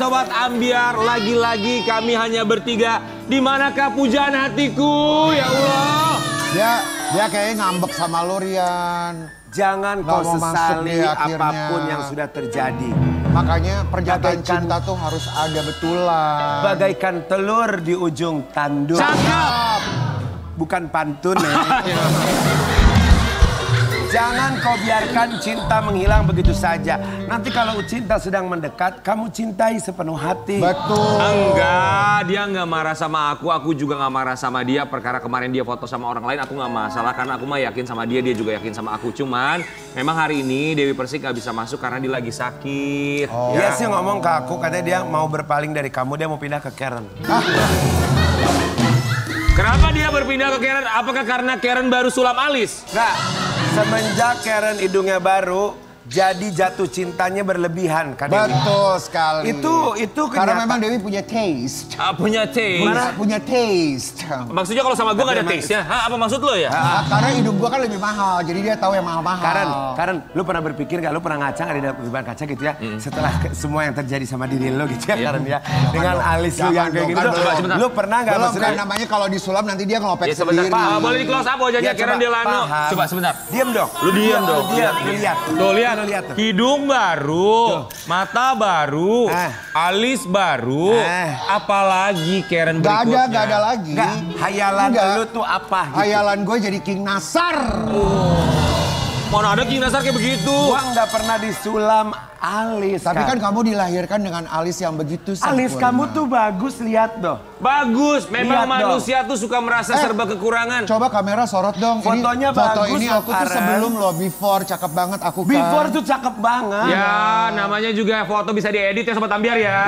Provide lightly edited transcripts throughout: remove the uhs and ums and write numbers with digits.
Sobat Ambiar, lagi-lagi kami hanya bertiga. Di manakah pujaan hatiku, ya Allah? Dia kayaknya ngambek sama lo, Rian. Jangan kau sesali apapun yang sudah terjadi. Makanya pernyataan cinta tuh harus ada betulan. Bagaikan telur di ujung tanduk. Cakep! Bukan pantun ya. Jangan kau biarkan cinta menghilang begitu saja. Nanti kalau cinta sedang mendekat, kamu cintai sepenuh hati. Betul. Enggak, dia nggak marah sama aku juga nggak marah sama dia. Perkara kemarin dia foto sama orang lain, aku nggak masalah karena aku mah yakin sama dia juga yakin sama aku. Cuman memang hari ini Dewi Persik nggak bisa masuk karena dia lagi sakit. Oh. Dia sih ngomong ke aku, katanya dia mau berpaling dari kamu, dia mau pindah ke Karen. Kenapa dia berpindah ke Karen? Apakah karena Karen baru sulam alis? Nggak, semenjak Karen hidungnya baru, jadi jatuh cintanya berlebihan. Betul sekali. Itu karena kenyataan. memang Dewi punya taste. Punya taste. Punya taste. Maksudnya kalau sama gue gak ada taste-nya? Hah, apa maksud lo ya? Karena hidung gua kan lebih mahal, jadi dia tahu yang mahal-mahal. Karen, lu pernah berpikir gak, lu pernah ngaca nggak di depan kaca gitu ya? Setelah semua yang terjadi sama diri lu gitu ya, Karen ya. Dengan alis lu yang kayak gitu. Lu pernah gak maksudnya? Namanya kalau disulam nanti dia ngelopek Ya sebentar, sendiri. Pak, boleh di close up wajahnya Karen Delano. Coba sebentar. Diam dong. Lu diam dong. Lihat. Tuh lihat. Lihat. Hidung baru, mata baru, alis baru, apalagi Karen berikutnya. Gak ada lagi. Nggak, hayalan lu tuh apa gitu? Hayalan gue jadi King Nasar. Mana ada King Nasar kayak begitu? Gua nggak pernah disulam alis. Tapi kan kamu dilahirkan dengan alis yang begitu sempurna. alis kamu tuh bagus, lihat dong. Bagus, memang Lihat dong. manusia tuh suka merasa serba kekurangan. Coba kamera sorot dong. Fotonya foto bagus ini loh, aku tuh Karen. sebelum lo before cakep banget aku kan. Before tuh cakep banget. Ya, namanya juga foto bisa diedit ya Sobat Ambiar ya.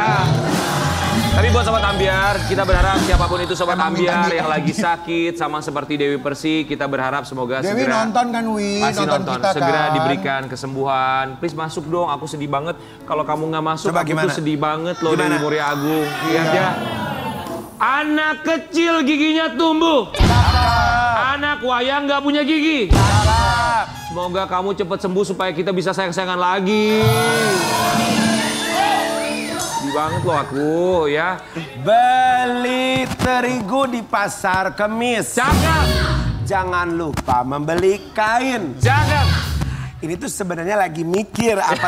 Tapi buat Sobat Ambiar, kita berharap siapapun itu Sobat Ambiar yang lagi sakit sama seperti Dewi Persik, kita berharap semoga Dewi segera nonton kan, Wi? pasti nonton kita segera kan. diberikan kesembuhan. Please masuk dong, aku sedih banget. Kalau kamu nggak masuk, Coba aku gimana? tuh sedih banget loh Gimana? Dewi Muria Agung. Lihat ya. Anak kecil giginya tumbuh. Anak wayang nggak punya gigi. Semoga kamu cepat sembuh supaya kita bisa sayang-sayangan lagi. Sedih banget loh aku ya. Beli terigu di pasar Kemis. Cakep. Jangan lupa membeli kain. Cakep. Ini tuh sebenarnya lagi mikir apa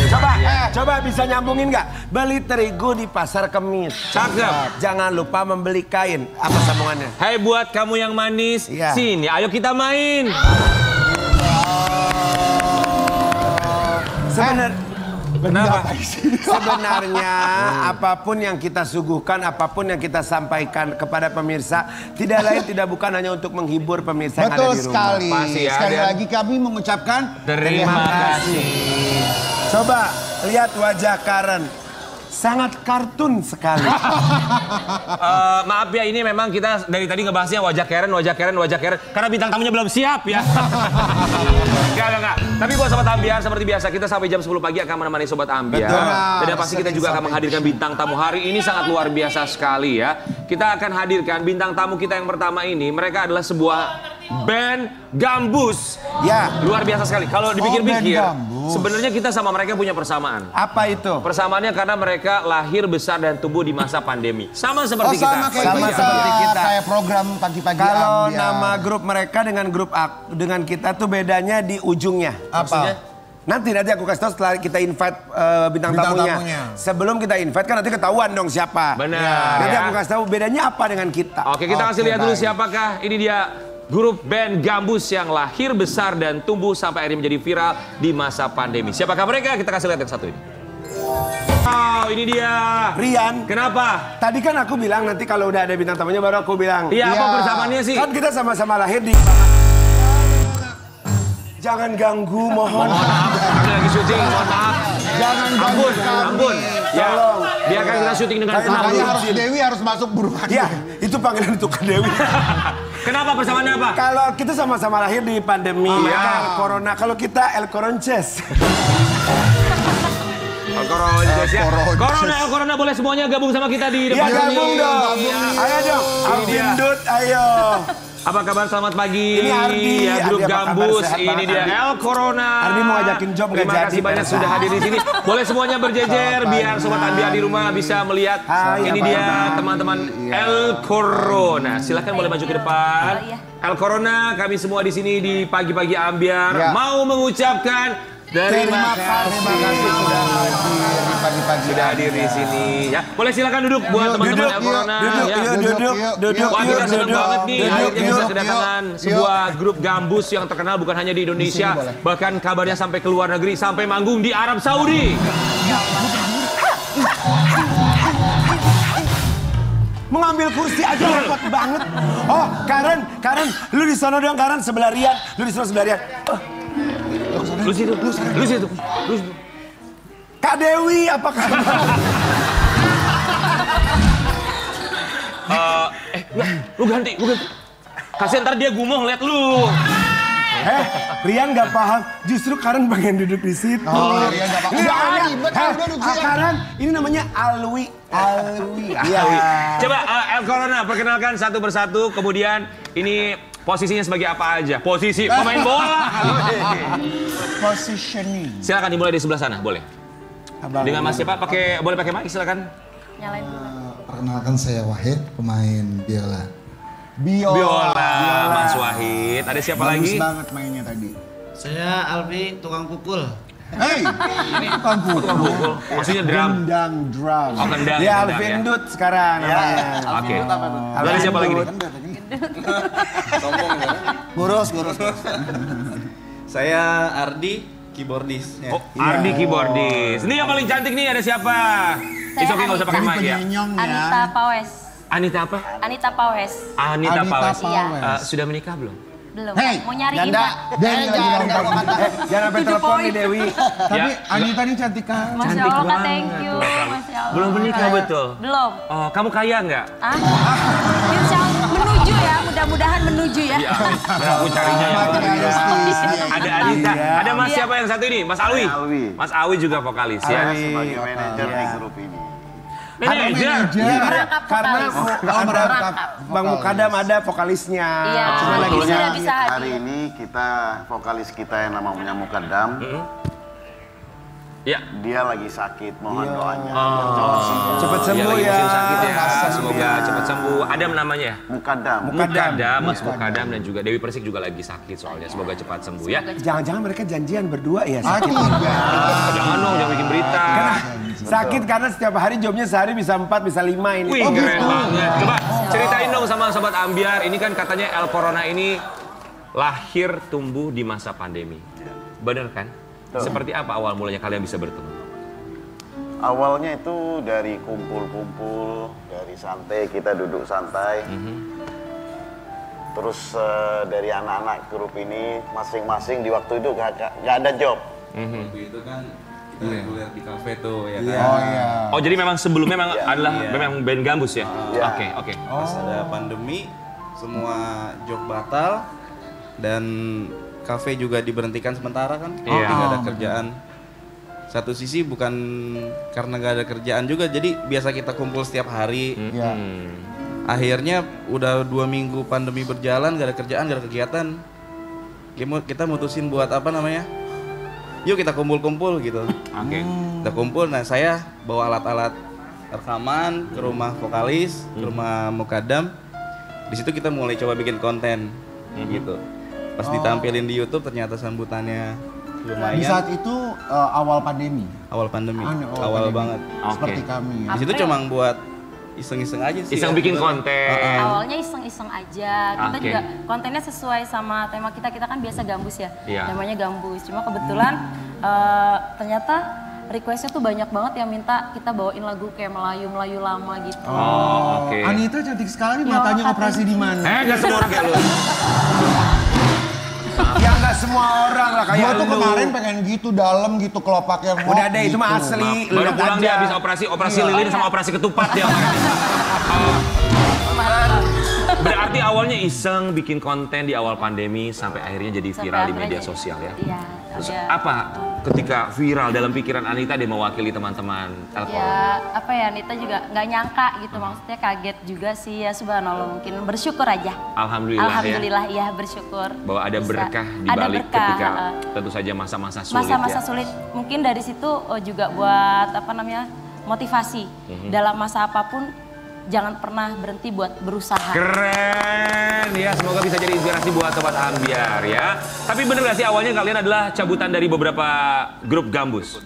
jawabannya. Coba bisa nyambungin nggak? Beli terigu di pasar Kemis. Cakep. Jangan lupa membeli kain. Apa sambungannya? Hai buat kamu yang manis, Iya. sini ayo kita main. Sebenarnya apapun yang kita suguhkan, apapun yang kita sampaikan kepada pemirsa, tidak lain tidak bukan hanya untuk menghibur pemirsa yang ada Betul di rumah. sekali. Pasti ya, Sekali Dan. lagi kami mengucapkan Terima kasih. Coba lihat wajah Karen. Sangat kartun sekali. Maaf ya, ini memang kita dari tadi ngebahasnya wajah Karen, karena bintang tamunya belum siap ya. Enggak. Tapi buat Sobat Ambiar, seperti biasa kita sampai jam 10 pagi akan menemani Sobat Ambiar. Betul. Dan yang pasti kita juga akan menghadirkan bintang tamu hari ini sangat luar biasa sekali ya. Kita akan hadirkan bintang tamu kita yang pertama ini. Mereka adalah sebuah band Gambus. Ya. Luar biasa sekali. Kalau dipikir-pikir, band Gambus. sebenarnya kita sama mereka punya persamaan. Apa itu? Persamaannya karena mereka lahir, besar, dan tumbuh di masa pandemi. Sama seperti kita. sama kayak Sama kita. seperti kita. Kayak program pagi-pagi Kalau Ambiar. nama grup mereka dengan grup dengan kita tuh bedanya di ujungnya. Maksudnya? Nanti aku kasih tahu setelah kita invite bintang tamunya. Sebelum kita invite kan nanti ketahuan dong siapa. Benar. Nanti Ya. aku kasih tahu bedanya apa dengan kita. Oke, kita kasih Oke, lihat dulu baik. siapakah. Ini dia grup band Gambus yang lahir, besar, dan tumbuh sampai akhirnya menjadi viral di masa pandemi. Siapakah mereka? Kita kasih lihat yang satu ini. Oh, ini dia. Rian, Kenapa? tadi kan aku bilang nanti kalau udah ada bintang tamunya baru aku bilang. Iya, apa Iya. persamaannya sih? Kan kita sama-sama lahir di... Jangan ganggu, mohon. Kami lagi syuting, mohon maaf. Jangan Ampun, ampun. Ya, Tolong. biarkan kita syuting dengan tenang. Makanya dulu. harus Dewi harus masuk buruan. Ya, itu panggilan untuk Kak Dewi. Kenapa persamaannya apa? Kalau kita sama-sama lahir di pandemi, Iya. mereka corona. Kalau kita El Coronces. Koronces ya. Koronces. Corona boleh semuanya gabung sama kita di Iya, depan sini. gabung dong. Iya. Ayo dong. Ini dia. Alvin Dut, ayo. Apa kabar? Selamat pagi. Ini Ardi. Ya, grup Ardi, apa kabar? Gambus. Sehat Ini banget, dia Ardi. El Corona. Ardi mau ngajakin job, nggak Terima jadi, kasih banyak Persa. sudah hadir di sini. Boleh semuanya berjejer biar sobat Ambiar di rumah bisa melihat. Hai, Ini apa dia kabar? teman-teman El Corona. Silakan boleh maju ke depan. Oh, iya. El Corona, kami semua di sini di pagi-pagi Ambiar Ya. mau mengucapkan terima kasih sudah hadir di pagi-pagi. sudah hadir di sini. Ya, boleh silakan duduk buat teman-teman El Corona. Ya. Duduk. Wah, kita senang banget nih akhirnya bisa yuk, kedatangan yuk. sebuah grup gambus yang terkenal bukan hanya di Indonesia, Di sini boleh. bahkan kabarnya sampai ke luar negeri, sampai manggung di Arab Saudi. Mengambil kursi aja repot banget. Oh, Karen, lu di sana doang Karen, sebelah Rian. Lu di sana sebelah Rian. Oh, Lu situ. Kak Dewi, apa kabar? Lu ganti. Kasian ntar dia gumoh lihat lu. Rian gak paham, justru Karen pengen duduk di situ. Oh, Rian gak paham. Ini Udah, namanya, ribet, udah duduk sini. Karen, ini namanya Alwi. Iya. Coba El Corona perkenalkan satu persatu, kemudian ini posisinya sebagai apa aja? Posisi pemain bola. Positioning. Silakan dimulai di sebelah sana, boleh. Abang. Dengan Mas siapa? Boleh pakai mic silakan. Nyalain dulu. Perkenalkan saya Wahid, pemain biola. Biola, Mas Wahid. Ada siapa Bagus lagi? banget mainnya tadi. Saya Alfi, tukang pukul. Hey, ini bukan Tukang pukul. Maksudnya drum. Gendang drum. Oh, kendang. Dia kendang, Alvin ya. Dut sekarang namanya. Oke. Ada siapa lagi nih? Gurus. Saya Ardi, keyboardis. Oh, Ardi keyboardis. Ini yang paling cantik nih ada siapa? Saya It's okay, nggak usah pakai Ini mic ya. penyenyong ya. Anita Pawes. Anita apa? Anita Pawes. Anita Pawes. Iya. Sudah menikah belum? Belum. Hey, Mau nyari Janda. Indah. Dewi lagi lompat. Jangan sampai telepon nih Dewi. Tapi Ya. Anita ini cantik kan. Masya Cantik Allah, Kak, banget. thank you. Masya Allah. Belum menikah betul? Belum. Oh, kamu kaya nggak? Ah? Insya Allah, menuju ya, mudah-mudahan menuju ya. Iya. Aku carinya yang Materialistis. ada Anita. Ada Mas Iya. siapa yang satu ini? Mas Alwi. Mas Alwi juga vokalis ya. sebagai manajer di grup ini. Manajer. Karena ada merangkap. Bang Mukadam ada vokalisnya. Iya, Cuma lagi ini sudah Sebetulnya bisa hari hadir. ini kita vokalis kita yang namanya Mukadam, Ya. dia lagi sakit, mohon doanya. cepet Dia sembuh lagi ya. musim sakit ya. Semoga cepat sembuh. Adam namanya ya? Mukadam. Mukadam, Mas Mukadam dan juga Dewi Persik juga lagi sakit soalnya. Semoga cepat sembuh ya. Jangan-jangan mereka janjian berdua ya. Ah, Sakit. Jangan dong, jangan bikin berita. Sakit karena setiap hari jobnya sehari bisa 4, bisa 5 ini. Wih, keren banget. Coba ceritain dong sama Sobat Ambiar. Ini kan katanya El Corona ini lahir tumbuh di masa pandemi. Bener kan? Seperti apa awal mulanya kalian bisa bertemu? Awalnya itu dari kumpul-kumpul, dari santai, kita duduk santai. Terus dari anak-anak grup ini masing-masing di waktu itu gak ada job. Waktu itu kan kita reguler di kafe tuh ya kan. Oh iya. Oh, jadi memang sebelumnya memang adalah Iya. memang band Gambus ya? Iya. Oke. Pas ada pandemi, semua job batal dan kafe juga diberhentikan sementara kan. Iya. Nggak ada kerjaan. Satu sisi bukan karena nggak ada kerjaan juga, jadi biasa kita kumpul setiap hari. Iya. Akhirnya udah 2 minggu pandemi berjalan, gak ada kerjaan, gak ada kegiatan. Kita mutusin buat apa namanya? Yuk kita kumpul-kumpul gitu. Oke. Kita kumpul, nah saya bawa alat-alat rekaman ke rumah vokalis, ke rumah Mukadam. Di situ kita mulai coba bikin konten gitu. Pas ditampilin di YouTube ternyata sambutannya Di lumayan. saat itu awal pandemi. Awal pandemi, Awal awal pandemi. banget. Seperti kami ya. Di situ cuma buat iseng-iseng aja sih. Iseng ya. bikin konten. Awalnya iseng-iseng aja. Kita Oke. juga kontennya sesuai sama tema kita. Kita kan biasa gambus ya. Iya. Namanya gambus. Cuma kebetulan ternyata requestnya tuh banyak banget yang minta kita bawain lagu kayak Melayu-Melayu lama gitu. Oh, oke. Anita cantik sekali, Ya, matanya Kak, operasi di mana? Gak semua orang kayak lu. Ya nggak semua orang lah kayak Gua tuh lu. kemarin pengen gitu dalam gitu kelopaknya. Udah deh, itu mah asli. Baru Lihat pulang aja. dia habis operasi lilin sama operasi ketupat dia. Berarti awalnya iseng bikin konten di awal pandemi sampai akhirnya jadi viral di media sosial ya? Iya. Terus apa ketika viral dalam pikiran Anita dia mewakili teman-teman Elcorona? Ya apa ya, Anita juga nggak nyangka gitu, maksudnya kaget juga sih ya, subhanallah, mungkin bersyukur aja. Alhamdulillah ya bersyukur. Bahwa ada bisa. berkah di Ada balik berkah, ketika tentu saja masa-masa sulit masa-masa ya. sulit. Mungkin dari situ juga buat apa namanya motivasi dalam masa apapun. Jangan pernah berhenti buat berusaha. Keren ya, semoga bisa jadi inspirasi buat Sobat Ambiar ya. Tapi bener gak sih awalnya kalian adalah cabutan dari beberapa grup gambus?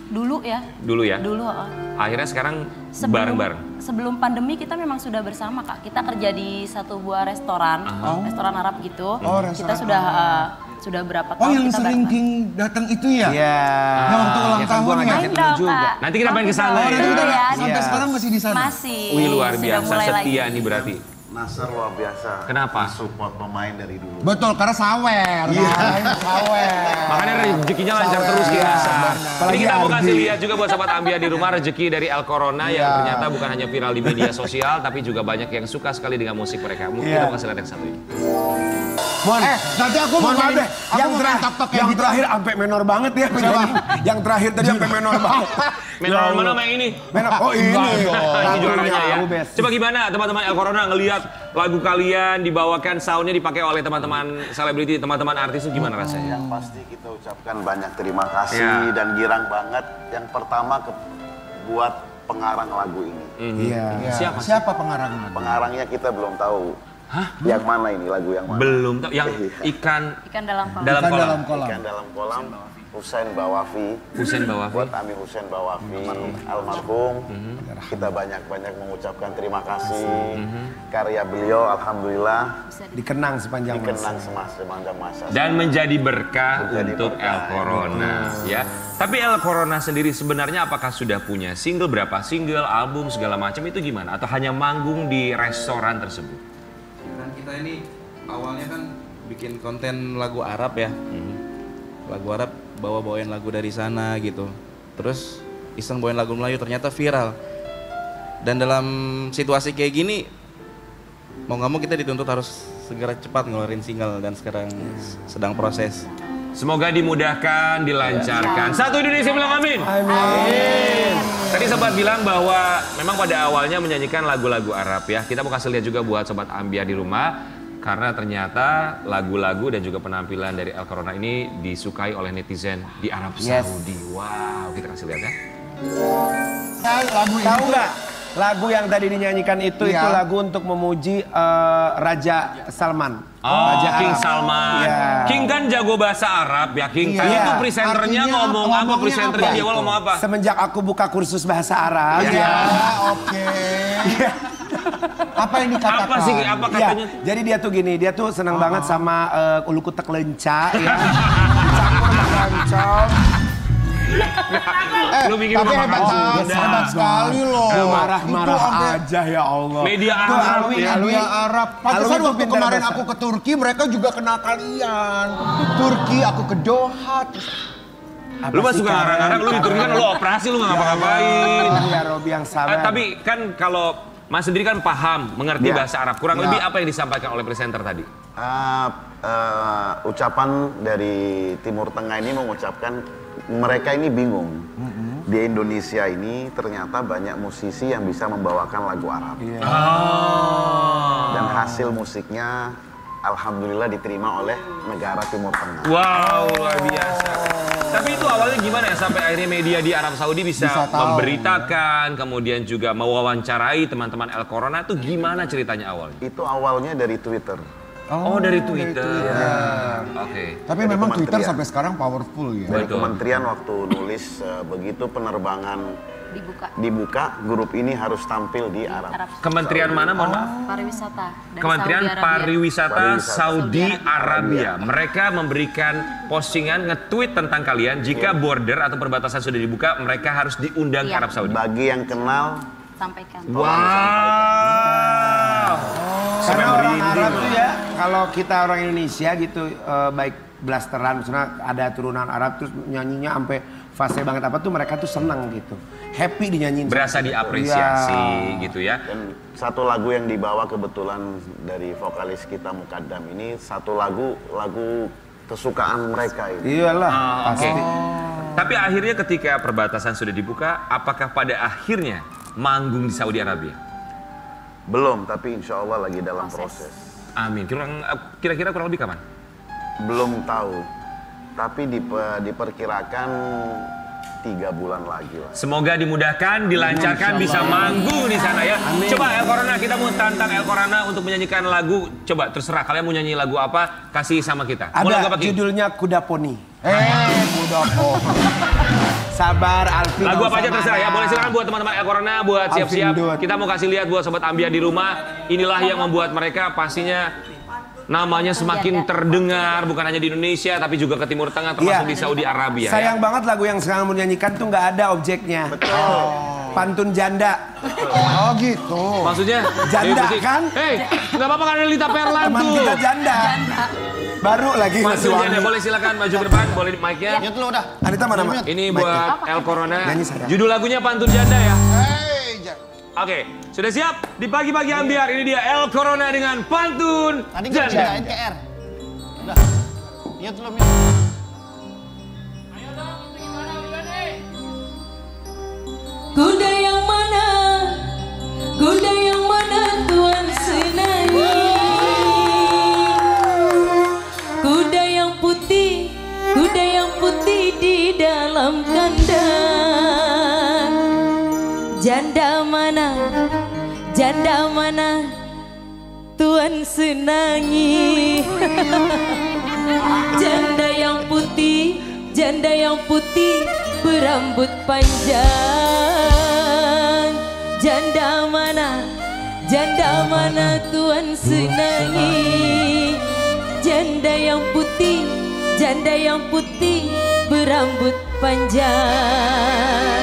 Dulu ya. Dulu ya? Dulu. Akhirnya sekarang bareng-bareng? Sebelum pandemi kita memang sudah bersama Kak. Kita kerja di satu buah restoran, restoran Arab gitu. Kita sudah berapa tahun yang kita sering King datang itu ya? Iya. Yang waktu ulang tahun ya? ngajakin lu juga. Nanti kita main ke sana ya. Nanti kita sampai Iya. sekarang masih di sana? Masih. Wih luar Sudah biasa, mulai setia lagi. nih berarti. Nasar luar biasa. Kenapa? Support pemain dari dulu. Betul, karena sawer. Kan? Sawer. Makanya rezekinya lancar terus King Nasar. Ini kita mau kasih lihat juga buat Sobat Ambiar di rumah rezeki dari Elcorona yang ternyata bukan hanya viral di media sosial tapi juga banyak yang suka sekali dengan musik mereka. Mungkin kita mau kasih lihat yang satu ini. Nanti aku mau Maaf deh, yang terakhir sampai menor banget ya. Yang terakhir tadi sampai menor banget. Menor mana yang ini? Menor, oh ini. Ini juaranya ya. Best. Coba gimana teman-teman Elcorona ngelihat lagu kalian dibawakan soundnya dipakai oleh teman-teman selebriti, teman-teman artis itu gimana rasanya? Yang pasti kita ucapkan banyak terima kasih dan girang banget. Yang pertama buat pengarang lagu ini. Iya. Siapa pengarangnya? Pengarangnya kita belum tahu. Yang mana ini lagu yang mana? Belum tahu. Yang ikan dalam kolam. dalam kolam. Ikan dalam kolam. Husain Bawafi. Husain Bawafi. Buat Ami Husain Bawafi almarhum. Kita banyak-banyak mengucapkan terima kasih. Karya beliau alhamdulillah Dikenang sepanjang dikenang masa. sepanjang masa. Dan menjadi berkah Menjadi untuk berkah. Elcorona ya. Tapi Elcorona sendiri sebenarnya apakah sudah punya single, berapa single, album segala macam itu gimana? Atau hanya manggung di restoran tersebut? Dan kita ini awalnya kan bikin konten lagu Arab ya. Lagu Arab bawain lagu dari sana gitu. Terus iseng bawain lagu Melayu ternyata viral. Dan dalam situasi kayak gini mau nggak mau kita dituntut harus segera cepat ngeluarin single dan sekarang sedang proses. Semoga dimudahkan, dilancarkan. Satu Indonesia bilang amin. Amin. Tadi sempat bilang bahwa memang pada awalnya menyanyikan lagu-lagu Arab ya. Kita mau kasih lihat juga buat Sobat Ambiar di rumah. Karena ternyata lagu-lagu dan juga penampilan dari Elcorona ini disukai oleh netizen di Arab Saudi. Wow, kita kasih lihat ya. Tahu nggak? Lagu yang tadi dinyanyikan itu lagu untuk memuji Raja Salman. Raja King Arab. Salman. Iya. King kan jago bahasa Arab ya King. Tadi Iya. itu presenternya Artinya ngomong apa? ngomongnya Presenternya apa di awal itu? ngomong apa? Semenjak aku buka kursus bahasa Arab. Ya, oke. Apa yang dikatakan? Apa sih? Apa Iya, katanya? jadi dia tuh gini, dia tuh senang banget sama ulu kutek lenca ya. Dicampur sama rancong. Lu bikin Tapi rumah hebat, makan Sunda. hebat sekali loh. Marah-marah Itu sampai aja ya Allah. Media Tuh, Arab Alwi, ya. Alwi. Media Arab. Pantesan Alwi tuh waktu pintar kemarin bahasa. aku ke Turki, mereka juga kenal kalian. Turki, aku ke Doha. Terus Lu mah suka ngarang-ngarang, lu di Turki kan lu operasi, lu nggak ngapa-ngapain. Ya Robi yang sabar. Tapi kan kalau Mas sendiri kan paham, mengerti Ya. bahasa Arab. Kurang lebih apa yang disampaikan oleh presenter tadi? Ucapan dari Timur Tengah ini mengucapkan mereka ini bingung. Di Indonesia ini ternyata banyak musisi yang bisa membawakan lagu Arab. Dan hasil musiknya alhamdulillah diterima oleh negara Timur Tengah. Wow, luar biasa. Tapi itu awalnya gimana ya sampai akhirnya media di Arab Saudi bisa Bisa tahu. memberitakan, kemudian juga mewawancarai teman-teman Elcorona itu gimana ceritanya awalnya? Itu awalnya dari Twitter. Oh, dari Twitter. Oke. Tapi Dari memang Twitter kementerian. sampai sekarang powerful ya. Dari Betul. kementerian waktu nulis begitu penerbangan Dibuka. dibuka, grup ini harus tampil di Arab. Kementerian mana mohon maaf? Pariwisata. Dan Kementerian Saudi Arabia. Pariwisata Saudi Saudi Arabia. Mereka memberikan postingan nge-tweet tentang kalian jika border atau perbatasan sudah dibuka, mereka harus diundang ke Iya. Arab Saudi. Bagi yang kenal, Sampaikan. Wow. Karena orang Arab tuh ya, kalau kita orang Indonesia gitu, baik blasteran, misalnya ada turunan Arab terus nyanyinya sampai fase banget apa tuh mereka tuh seneng gitu. happy dinyanyiin. Berasa diapresiasi gitu ya. Dan satu lagu yang dibawa kebetulan dari vokalis kita Mukaddam ini satu lagu kesukaan mereka ini. Iyalah, pasti. Tapi akhirnya ketika perbatasan sudah dibuka, apakah pada akhirnya manggung di Saudi Arabia? Belum, tapi insya Allah lagi dalam proses. Amin. Kira-kira kurang lebih kapan? Belum tahu, tapi diperkirakan 3 bulan lagi lah. Semoga dimudahkan, dilancarkan, bisa manggung di sana ya. Amin. Coba El Corona, kita mau tantang El Corona untuk menyanyikan lagu. Coba terserah kalian mau nyanyi lagu apa, kasih sama kita. Ada judulnya Kuda Poni. Kuda Poni. Sabar, Alvin. Lagu apa aja terserah ya. Boleh silakan buat teman-teman El Corona, buat siap-siap. Kita mau kasih lihat buat sobat Ambiar di rumah. Inilah yang membuat mereka pastinya namanya semakin terdengar bukan hanya di Indonesia tapi juga ke Timur Tengah termasuk di Saudi Arabia. Sayang banget lagu yang sekarang menyanyikan tuh nggak ada objeknya. Betul. Pantun janda. Oh gitu. Maksudnya janda kan? Hei, nggak apa-apa kan ada Lita Perlan teman tuh. kita janda. Baru lagi masih janda. Boleh silakan maju ke depan, boleh mic-nya. Nyut lu udah. Anita mana? Ini buat El Corona. Judul lagunya Pantun Janda ya. Oke, sudah siap? Di pagi-pagi Ambiar, ini dia El Corona dengan Pantun Tadi Janda. gue pindahin ke R. Udah. Nyut lu. Ayo dong, itu gimana Widani? Kuda yang mana? Kuda yang mana Tuan senangi? Kuda yang putih di dalam kandang. Janda mana Tuan senangi? Janda yang putih berambut panjang. Janda mana Tuan senangi? Janda yang putih berambut panjang.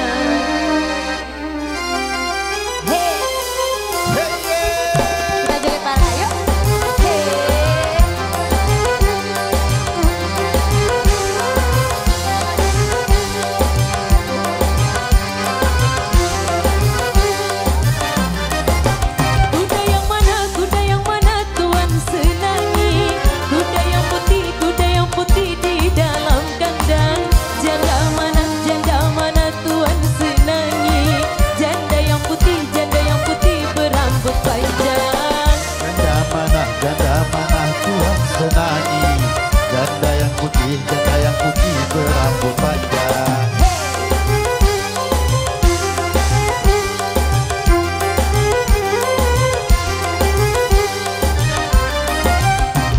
Janda yang putih berambut panjang.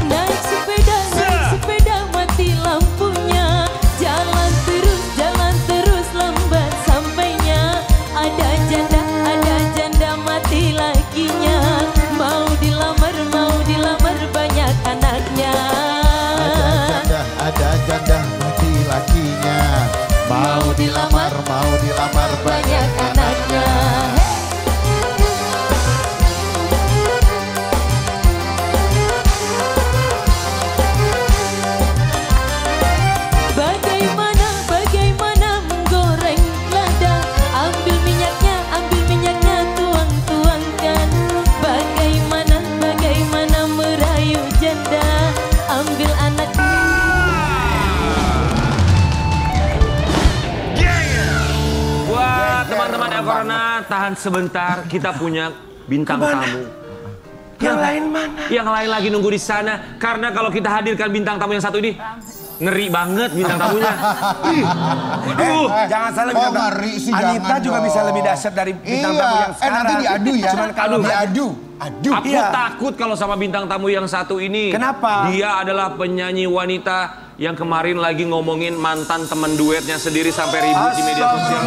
Naik sepeda mati lampunya. Jalan terus lambat sampainya. Ada janda mati lakinya. Mau dilamar banyak anaknya. Ada janda mati lakinya. Mau dilamar banyak anaknya. Bagaimana menggoreng lada? Ambil minyaknya tuangkan. Bagaimana merayu janda? Ambil anaknya. Teman-teman El Corona, tahan sebentar. Kita punya bintang tamu. Yang lain mana? Yang lain lagi nunggu di sana. Karena kalau kita hadirkan bintang tamu yang satu ini, ngeri banget bintang tamunya. Jangan salah Kok ngeri sih, Anita jangan juga dong. bisa lebih dahsyat dari bintang tamu yang sekarang. Nanti diadu ya. Cuman kalau diadu. Aku takut kalau sama bintang tamu yang satu ini. Kenapa? Dia adalah penyanyi wanita yang kemarin lagi ngomongin mantan teman duetnya sendiri sampai ribut di media sosial.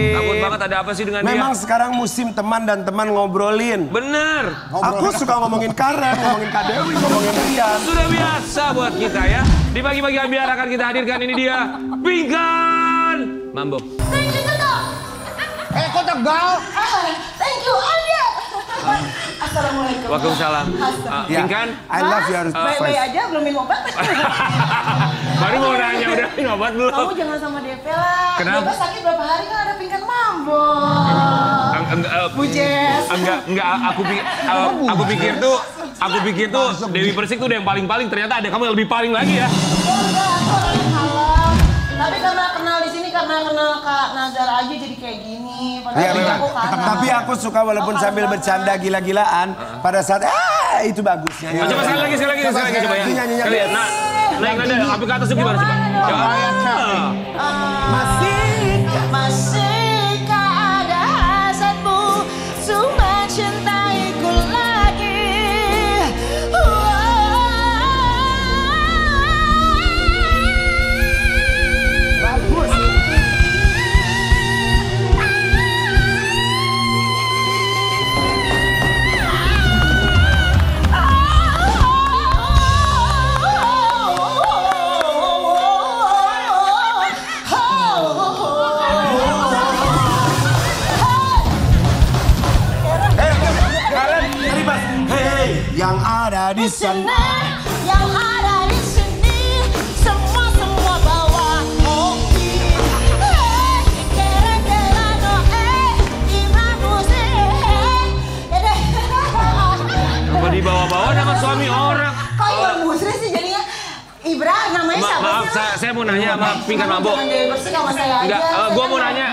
Takut banget, ada apa sih dengan dia? Memang sekarang musim teman dan teman ngobrolin. Bener. Aku suka ngomongin Karen, ngomongin Kak Dewi, ngomongin Rian. Sudah biasa buat kita ya. Di pagi-pagi Ambiar akan kita hadirkan ini dia, Pinkan Mambo. Kok tegal? Thank you, Ambiar. Assalamualaikum. Waalaikumsalam. Pinkan. I love you. Baik-baik aja, belum minum obat. Baru mau nanya udah minum obat belum? Kamu jangan sama DP lah. Kenapa? DP sakit berapa hari kan ada pingkan mambo. Bujes. Enggak, aku pikir tuh Dewi Persik tuh udah yang paling-paling, ternyata ada kamu yang lebih paling lagi ya. Enggak, aku orangnya kalem. Tapi karena kenal di sini, karena kenal Kak Nazar aja jadi kayak gini. Padahal aku kalem. Tapi aku suka walaupun sambil bercanda gila-gilaan, pada saat itu bagusnya. Coba sekali lagi coba ya. Sekali ya. Naik nada, api ke atas itu gimana coba? Masihkah ada hasratmu, cuma cintaiku lagi. Bagus. Yang ada di sana, yang ada di sini, semua bawa kopi. Keren-keren Imran Musri. Apa dibawa-bawa nama suami orang? Kok Imran Musri sih jadinya? Ibra namanya siapa sih? Maaf, saya mau nanya sama Pingkan Mambo. Jangan Dewi Persik sama saya aja. Enggak, gua mau nanya.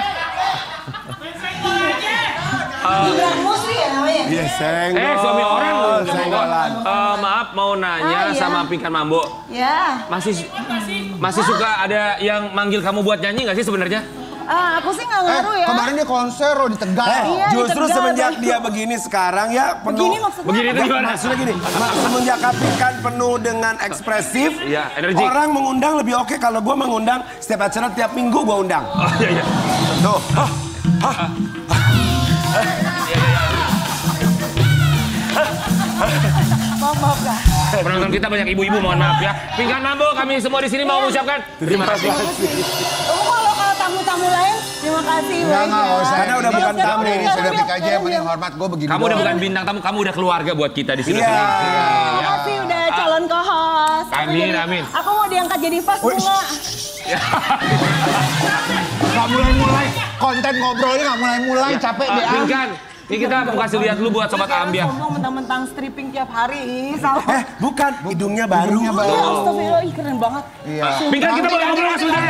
Imran Musri ya namanya? Iya, senggol. Suami orang loh. Senggolan. Maaf, mau nanya sama Pingkan Mambo. Ya. Masih suka ada yang manggil kamu buat nyanyi nggak sih sebenarnya? Aku sih nggak ngaruh ya. Kemarin dia konser loh di Tegal. Iya, Justru di Tegal, semenjak Bang. dia begini sekarang ya penuh. Begini maksudnya? Begini itu gimana? Maksudnya gini, semenjak Pingkan penuh dengan ekspresif, Iya, energi. orang mengundang lebih oke kalau gue mengundang setiap acara tiap minggu gue undang. Oh iya. Tuh. Maaf Kak. Penonton kita banyak ibu-ibu, mohon maaf ya. Pingkan Mambo, kami semua di sini mau mengucapkan terima kasih. Kalau tamu-tamu lain, terima kasih. Enggak usah. Karena udah bukan tamu. Sudah Pik aja yang paling hormat gue begini. Kamu udah bukan bintang tamu, kamu udah keluarga buat kita di sini. Iya. Terima kasih udah calon co-host. Amin. Aku mau diangkat jadi host bunga. Gak mulai-mulai. Konten ngobrolnya gak mulai-mulai. Capek deh. Pingkan, ini kita mau kasih lihat dulu buat Sobat Ambiar. Sombong mentang-mentang stripping tiap hari. Salah. Bukan, hidungnya baru. Iya, astagfirullah, keren banget. Iya. Pingkan, kita boleh ngobrol sebentar.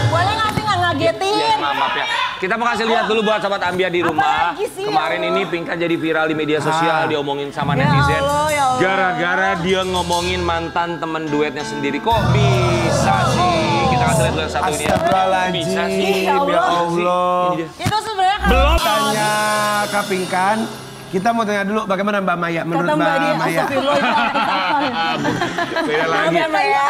Boleh nggak sih nggak ngagetin? Ya, maaf ya. Kita mau kasih lihat dulu buat Sobat Ambiar di rumah. Apalagi sih, Kemarin ya ini Pingkan jadi viral di media sosial, diomongin sama Ya netizen. Allah, ya Allah. Gara-gara dia ngomongin mantan temen duetnya sendiri. Kok bisa sih? Kita kasih lihat dulu yang satu ini ya. Astagfirullahaladzim, Bisa sih. ya Allah. Ini dia. Itu sebenarnya kalau Belum. Tanya Kak Pingkan, kita mau tanya dulu bagaimana Mbak Maya menurut kata Mbak dia, Mbak Maya. astagfirullah. Beda lagi. Maaf ya.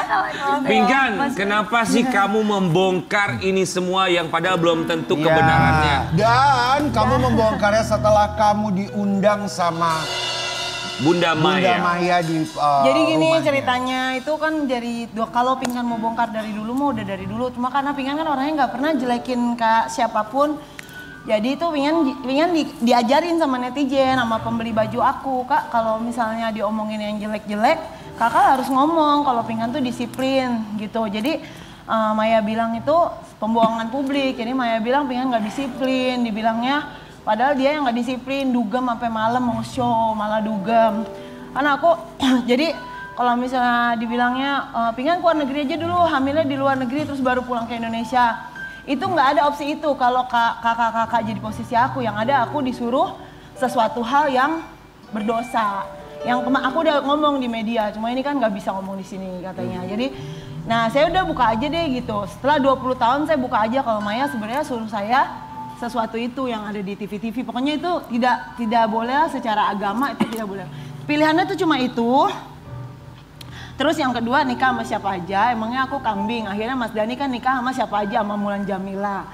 Pingkan, kenapa sih kamu membongkar ini semua yang padahal belum tentu Iya. kebenarannya? Dan kamu membongkarnya setelah kamu diundang sama Bunda Bunda Maya. Maya di Jadi gini rumahnya. ceritanya itu kan dari kalau Pingkan mau bongkar dari dulu mau udah dari dulu. Cuma karena Pingkan kan orangnya nggak pernah jelekin Kak siapapun. Jadi itu Pingkan diajarin sama netizen, sama pembeli baju aku. Kak kalau misalnya diomongin yang jelek-jelek, kakak harus ngomong kalau Pingkan tuh disiplin gitu. Jadi Maya bilang itu pembohongan publik. Jadi Maya bilang Pingkan nggak disiplin, dibilangnya padahal dia yang nggak disiplin, dugem sampai malam mau show malah dugem. Karena aku jadi kalau misalnya dibilangnya Pingkan keluar negeri aja dulu, hamilnya di luar negeri terus baru pulang ke Indonesia. Itu nggak ada opsi itu kalau kakak-kakak jadi posisi aku. Yang ada aku disuruh sesuatu hal yang berdosa. Yang aku udah ngomong di media, cuma ini kan nggak bisa ngomong di sini katanya. Jadi, nah saya udah buka aja deh gitu. Setelah 20 tahun saya buka aja kalau Maya sebenarnya suruh saya sesuatu itu yang ada di TV-TV. Pokoknya itu tidak boleh secara agama itu tidak boleh. Pilihannya tuh cuma itu. Terus yang kedua nikah sama siapa aja, emangnya aku kambing. Akhirnya Mas Dhani kan nikah sama siapa aja, sama Mulan Jamila.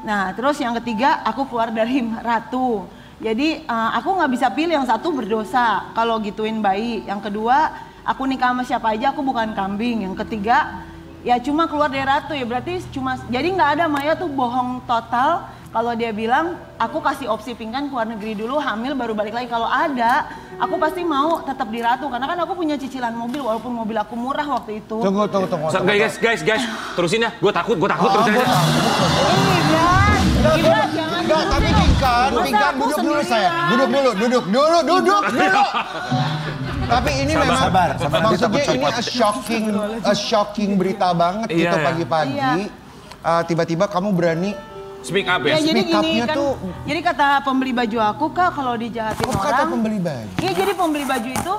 Nah terus yang ketiga aku keluar dari Ratu. Jadi aku nggak bisa pilih, yang satu berdosa kalau gituin bayi. Yang kedua aku nikah sama siapa aja, aku bukan kambing. Yang ketiga ya cuma keluar dari Ratu ya berarti cuma, jadi nggak ada Maya tuh bohong total Kalau dia bilang, aku kasih opsi Pinkan keluar negeri dulu, hamil baru balik lagi. Kalau ada, aku pasti mau tetap di Ratu. Karena kan aku punya cicilan mobil, walaupun mobil aku murah waktu itu. Tunggu. Guys, terusin ya. Gue takut terusin aja. Enggak, tapi Pinkan duduk dulu saya. Duduk. Tapi ini memang maksudnya ini a shocking berita banget gitu pagi-pagi. Tiba-tiba kamu berani speak up ya? Jadi gini kan, jadi kata pembeli baju aku, Kak, kalau dijahatin orang. Kata pembeli baju? Iya, jadi pembeli baju itu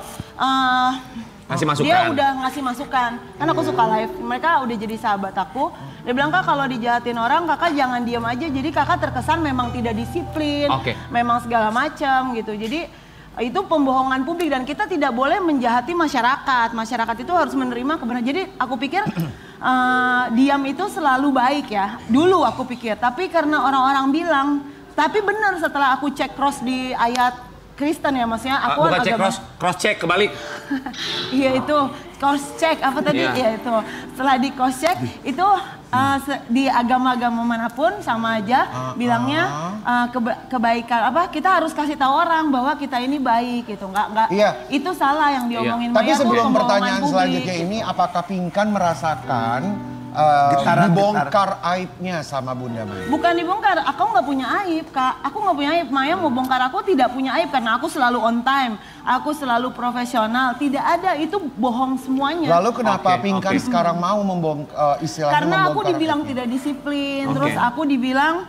ngasih masukan. Dia udah ngasih masukan. Kan aku suka live, mereka udah jadi sahabat aku. Dia bilang, Kak, kalau dijahatin orang, Kakak jangan diam aja. Jadi Kakak terkesan memang tidak disiplin, memang segala macam gitu. Jadi itu pembohongan publik dan kita tidak boleh menjahati masyarakat. Masyarakat itu harus menerima kebenaran. Jadi aku pikir diam itu selalu baik ya. Dulu aku pikir, tapi karena orang-orang bilang, tapi benar setelah aku cek cross di ayat Kristen ya, maksudnya aku bukan cek cross check kebalik. Iya itu cross check apa tadi? Iya itu. Setelah di cross check itu di agama-agama manapun sama aja bilangnya kebaikan apa kita harus kasih tahu orang bahwa kita ini baik gitu. Enggak. Iya. Itu salah yang diomongin Maya. Tapi sebelum pertanyaan selanjutnya ini, apakah Pinkan merasakan dibongkar aibnya sama Bunda Maya? Bukan dibongkar, aku nggak punya aib, Kak. Aku nggak punya aib. Maya mau bongkar aku tidak punya aib karena aku selalu on time, aku selalu profesional. Tidak ada, itu bohong semuanya. Lalu kenapa Pinkan sekarang mau membongkar istilahnya? Karena aku dibilang tidak disiplin, terus aku dibilang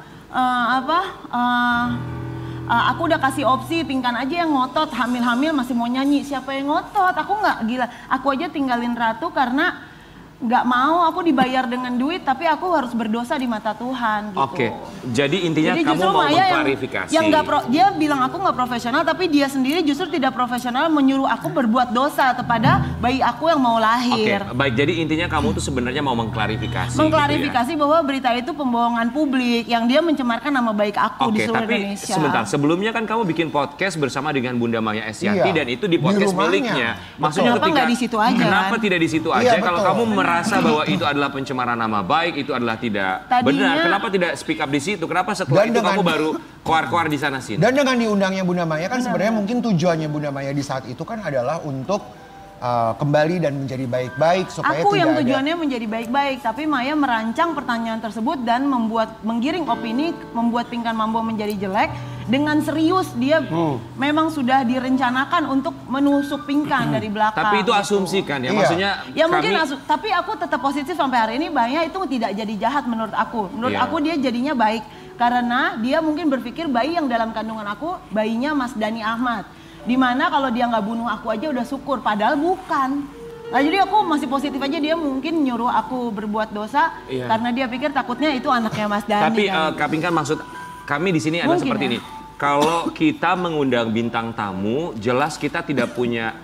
aku udah kasih opsi Pinkan aja yang ngotot, hamil-hamil masih mau nyanyi. Siapa yang ngotot? Aku nggak gila. Aku aja tinggalin Ratu karena nggak mau, aku dibayar dengan duit tapi aku harus berdosa di mata Tuhan gitu. Jadi intinya kamu mau mengklarifikasi. Dia bilang aku nggak profesional tapi dia sendiri justru tidak profesional menyuruh aku berbuat dosa kepada bayi aku yang mau lahir. Baik, jadi intinya kamu tuh sebenarnya mau mengklarifikasi. Mengklarifikasi gitu ya? Bahwa berita itu pembohongan publik yang dia mencemarkan nama baik aku di seluruh Indonesia. Sebentar, sebelumnya kan kamu bikin podcast bersama dengan Bunda Maya Estianty dan itu di podcast miliknya. Maksudnya kenapa nggak di situ aja? Kenapa tidak di situ aja? Kalau kamu merasa bahwa itu adalah pencemaran nama baik, itu adalah tidak benar. Kenapa tidak speak up di situ? Kenapa setelah itu kamu baru keluar-keluar di sana sini? Dan dengan diundangnya Bunda Maya kan sebenarnya mungkin tujuannya Bunda Maya di saat itu kan adalah untuk kembali dan menjadi baik-baik supaya aku yang tujuannya menjadi baik-baik, tapi Maya merancang pertanyaan tersebut dan menggiring opini, membuat Pinkan Mambo menjadi jelek. Dengan serius dia memang sudah direncanakan untuk menusuk Pinkan dari belakang. Tapi itu asumsi kan ya, maksudnya ya mungkin tapi aku tetap positif sampai hari ini. Maya itu tidak jadi jahat menurut aku. Menurut aku dia jadinya baik karena dia mungkin berpikir bayi yang dalam kandungan aku bayinya Mas Dhani Ahmad. Dimana kalau dia nggak bunuh aku aja udah syukur, padahal bukan. Nah jadi aku masih positif aja, dia mungkin nyuruh aku berbuat dosa karena dia pikir takutnya itu anaknya Mas Dhani. Tapi Kak Pinkan, maksud kami di sini adalah seperti ini. Kalau kita mengundang bintang tamu, jelas kita tidak punya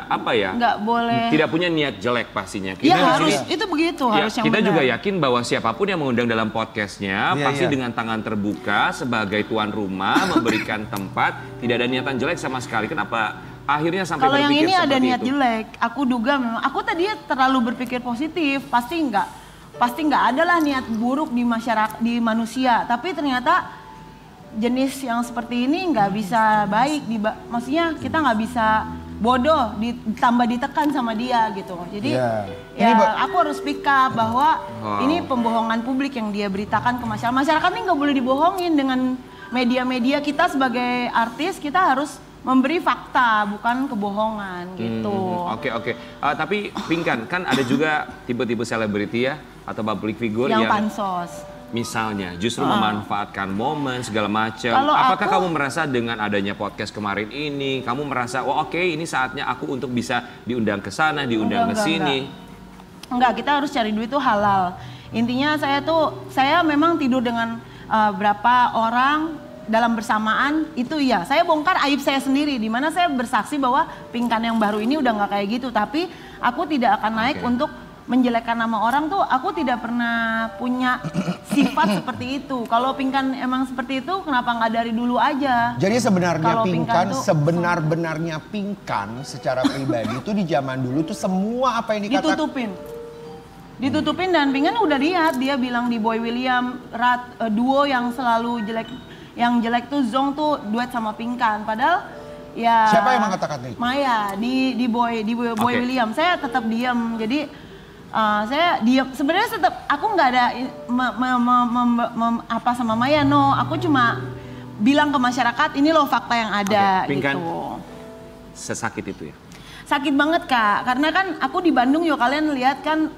apa ya? Nggak boleh. Tidak punya niat jelek pastinya. Iya harus, itu begitu harus yang kita benar. juga yakin bahwa siapapun yang mengundang dalam podcastnya pasti dengan tangan terbuka sebagai tuan rumah memberikan tempat, tidak ada niatan jelek sama sekali. Kenapa akhirnya sampai berpikir seperti itu? Kalau yang ini ada niat jelek, aku duga memang. Aku tadi terlalu berpikir positif, pasti nggak adalah niat buruk di masyarakat, di manusia. Tapi ternyata jenis yang seperti ini nggak bisa baik, maksudnya kita nggak bisa bodoh ditambah ditekan sama dia gitu. Jadi aku harus speak up bahwa ini pembohongan publik yang dia beritakan ke masyarakat. Masyarakat ini nggak boleh dibohongin dengan media-media. Kita sebagai artis kita harus memberi fakta bukan kebohongan gitu. Oke. Tapi Pinkan, kan ada juga tipe-tipe selebriti ya atau public figure yang pansos. Misalnya justru memanfaatkan momen segala macam. Apakah kamu merasa dengan adanya podcast kemarin ini, kamu merasa oke, ini saatnya aku untuk bisa diundang ke sana, diundang ke sini? Enggak, kita harus cari duit itu halal. Intinya saya memang tidur dengan berapa orang dalam bersamaan itu iya. Saya bongkar aib saya sendiri, di mana saya bersaksi bahwa Pinkan yang baru ini udah nggak kayak gitu. Tapi aku tidak akan naik untuk menjelekkan nama orang tuh. Aku tidak pernah punya sifat seperti itu. Kalau Pinkan emang seperti itu, kenapa nggak dari dulu aja? Jadi sebenarnya Pinkan, sebenar-benarnya Pinkan secara pribadi itu di zaman dulu tuh semua apa yang dikatakan ditutupin. Ditutupin dan Pinkan udah lihat, dia bilang di Boy William, duo yang selalu jelek, yang jelek tuh Zong tuh duet sama Pinkan. Padahal ya. Siapa yang mengatakan itu? Maya di Boy William. Saya tetap diam. Jadi saya diam. Sebenarnya tetap aku nggak ada apa sama Maya. No, aku cuma bilang ke masyarakat ini loh fakta yang ada. Pinkan, gitu. sesakit itu ya? Sakit banget Kak, karena kan aku di Bandung yuk kalian lihat kan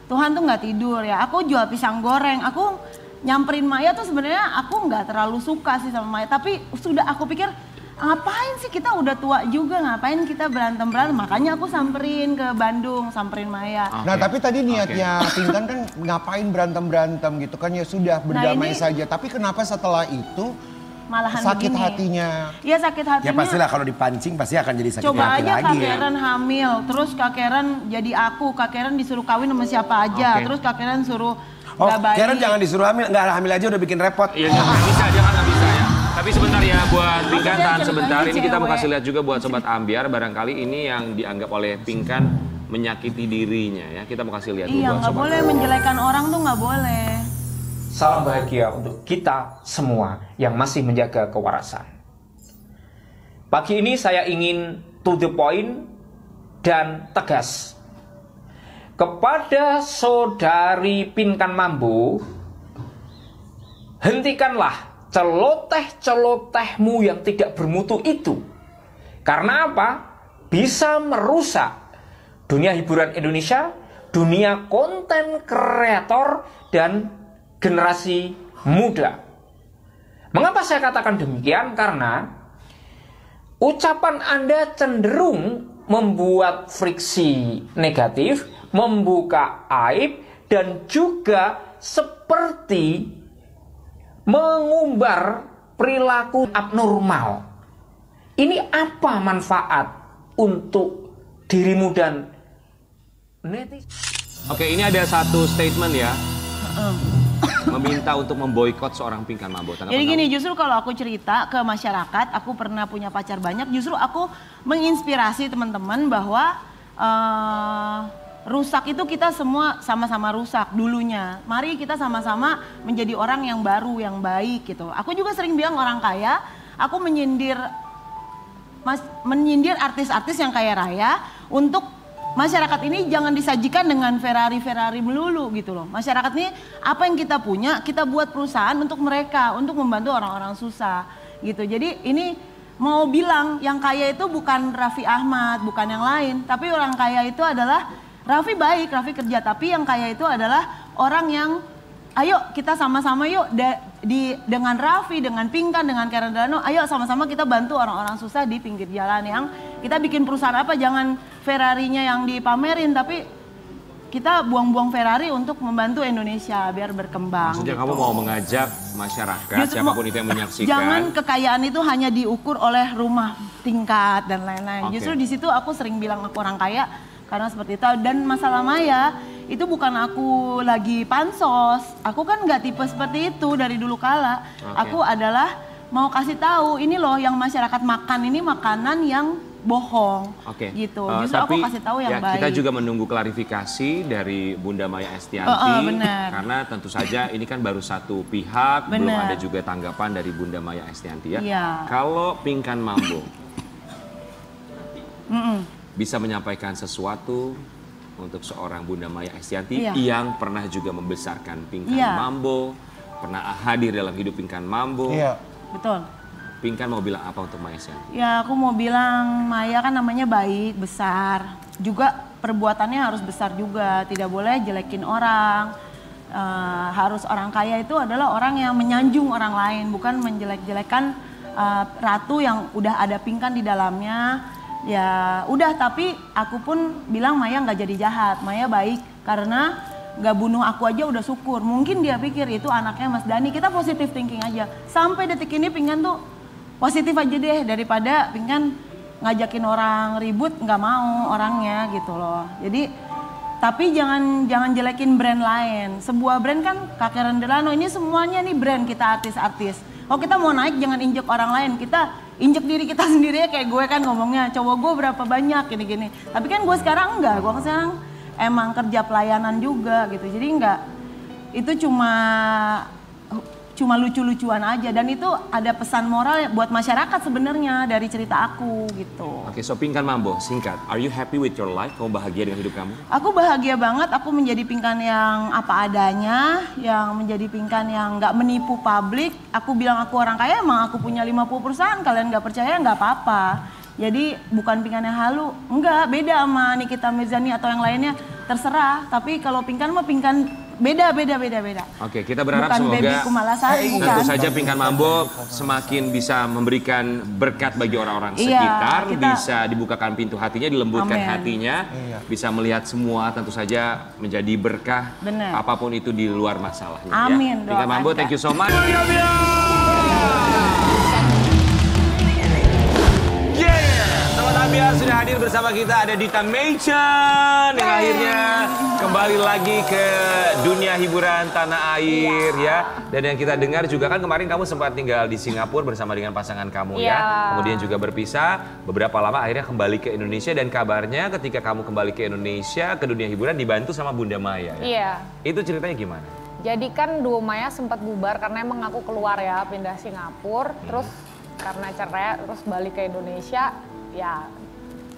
Tuhan tuh nggak tidur ya. Aku jual pisang goreng, aku nyamperin Maya tuh sebenarnya aku nggak terlalu suka sih sama Maya. Tapi sudah aku pikir ngapain sih kita udah tua juga, ngapain kita berantem. Makanya aku samperin ke Bandung, samperin Maya. Nah tapi tadi niatnya Pinkan kan ngapain berantem gitu kan, ya sudah berdamai saja. Tapi kenapa setelah itu malahan sakit begini. Hatinya? Iya sakit hatinya. Ya pastilah kalau dipancing pasti akan jadi sakit coba hati aja lagi. Kak Karen hamil, terus Kak Karen jadi aku, Kak Karen disuruh kawin sama siapa aja, terus Kak Karen suruh bayi. Karen jangan disuruh hamil, nggak hamil aja udah bikin repot. Iya nggak bisa, nggak bisa ya. Tapi sebentar ya buat Pinkan, tahan sebentar. Ini kita mau kasih lihat juga buat Sobat Ambiar, barangkali ini yang dianggap oleh Pinkan menyakiti dirinya ya. Kita mau kasih lihat dulu buat Iya nggak boleh menjelekan orang tuh nggak boleh. Salam bahagia untuk kita semua yang masih menjaga kewarasan. Pagi ini saya ingin to the point dan tegas. Kepada saudari Pinkan Mambo, hentikanlah celoteh-celotehmu yang tidak bermutu itu. Karena apa? Bisa merusak dunia hiburan Indonesia, dunia konten kreator, dan generasi muda. Mengapa saya katakan demikian? Karena ucapan Anda cenderung membuat friksi negatif, membuka aib, dan juga seperti mengumbar perilaku abnormal. Ini apa manfaat untuk dirimu dan netizen? Oke, ini ada satu statement ya. Meminta untuk memboikot seorang Pinkan Mambo. Jadi gini, justru kalau aku cerita ke masyarakat, aku pernah punya pacar banyak, justru aku menginspirasi teman-teman bahwa rusak itu kita semua sama-sama rusak dulunya. Mari kita sama-sama menjadi orang yang baru, yang baik gitu. Aku juga sering bilang orang kaya, aku menyindir artis-artis yang kaya raya untuk masyarakat ini jangan disajikan dengan Ferrari melulu gitu loh. Masyarakat ini apa yang kita punya, kita buat perusahaan untuk mereka, untuk membantu orang-orang susah gitu. Jadi ini mau bilang yang kaya itu bukan Raffi Ahmad, bukan yang lain. Tapi orang kaya itu adalah, Raffi baik, Raffi kerja. Tapi yang kaya itu adalah orang yang, ayo kita sama-sama yuk dengan Raffi, dengan Pinkan, dengan Karen Delano, ayo sama-sama kita bantu orang-orang susah di pinggir jalan. Yang kita bikin perusahaan apa, jangan Ferrarinya yang dipamerin, tapi kita buang-buang Ferrari untuk membantu Indonesia biar berkembang. Maksudnya gitu. kamu mau mengajak masyarakat, siapapun itu yang menyaksikan. Jangan kekayaan itu hanya diukur oleh rumah tingkat dan lain-lain. Justru di situ aku sering bilang aku orang kaya karena seperti itu. Dan masalah Maya itu bukan aku lagi pansos. Aku kan nggak tipe seperti itu dari dulu kala. Aku adalah mau kasih tahu ini loh yang masyarakat makan ini makanan yang bohong, gitu. Justru aku kasih tahu yang baik. Kita juga menunggu klarifikasi dari Bunda Maya Estianti, karena tentu saja ini kan baru satu pihak, belum ada juga tanggapan dari Bunda Maya Estianti ya. Kalau Pinkan Mambo bisa menyampaikan sesuatu untuk seorang Bunda Maya Estianti yang pernah juga membesarkan Pinkan Mambo, pernah hadir dalam hidup Pinkan Mambo. Betul. Pinkan mau bilang apa untuk Maya Estianti? Ya aku mau bilang Maya kan namanya baik, besar. Juga perbuatannya harus besar juga, tidak boleh jelekin orang. Harus orang kaya itu adalah orang yang menyanjung orang lain, bukan menjelek-jelekan ratu yang udah ada Pinkan di dalamnya. Ya udah, tapi aku pun bilang Maya nggak jadi jahat, Maya baik karena nggak bunuh aku aja udah syukur. Mungkin dia pikir itu anaknya Mas Dhani, kita positive thinking aja. Sampai detik ini Pinkan tuh positif aja deh, daripada Pinkan ngajakin orang ribut, nggak mau orangnya gitu loh. Jadi tapi jangan jelekin brand lain. Sebuah brand kan Kak Karen Delano ini semuanya nih brand kita artis-artis. Kalau kita mau naik jangan injek orang lain, kita injek diri kita sendiri ya. Kayak gue kan ngomongnya cowok gue berapa banyak gini-gini. Tapi kan gue sekarang enggak, gue sekarang emang kerja pelayanan juga gitu. Jadi nggak, itu cuma lucu-lucuan aja, dan itu ada pesan moral buat masyarakat sebenarnya dari cerita aku gitu. Oke, so Pingkan Mambo, singkat. Are you happy with your life? Kamu bahagia dengan hidup kamu? Aku bahagia banget, aku menjadi Pingkan yang apa adanya, yang menjadi Pingkan yang nggak menipu publik. Aku bilang aku orang kaya, emang aku punya 50 perusahaan, kalian nggak percaya nggak apa-apa. Jadi bukan Pingkan yang halu, enggak, beda sama Nikita Mirzani atau yang lainnya, terserah. Tapi kalau Pingkan mah Pingkan beda. Oke, kita berharap bukan semoga Baby Kumalasari, tentu saja Pingkan Mambo semakin bisa memberikan berkat bagi orang-orang sekitar, bisa dibukakan pintu hatinya, dilembutkan hatinya, bisa melihat semua tentu saja menjadi berkah. Bener. Apapun itu di luar masalahnya. Amin. Ya. Pingkan Mambo, thank you so much. Biar sudah hadir bersama kita, ada Dita Meichan yang akhirnya kembali lagi ke dunia hiburan tanah air ya. Dan yang kita dengar juga kan kemarin kamu sempat tinggal di Singapura bersama dengan pasangan kamu ya. Kemudian juga berpisah beberapa lama, akhirnya kembali ke Indonesia, dan kabarnya ketika kamu kembali ke Indonesia ke dunia hiburan dibantu sama Bunda Maya ya. Iya. Itu ceritanya gimana? Jadi kan Duo Maya sempat bubar karena emang aku keluar ya, pindah Singapura, terus karena cerai terus balik ke Indonesia ya.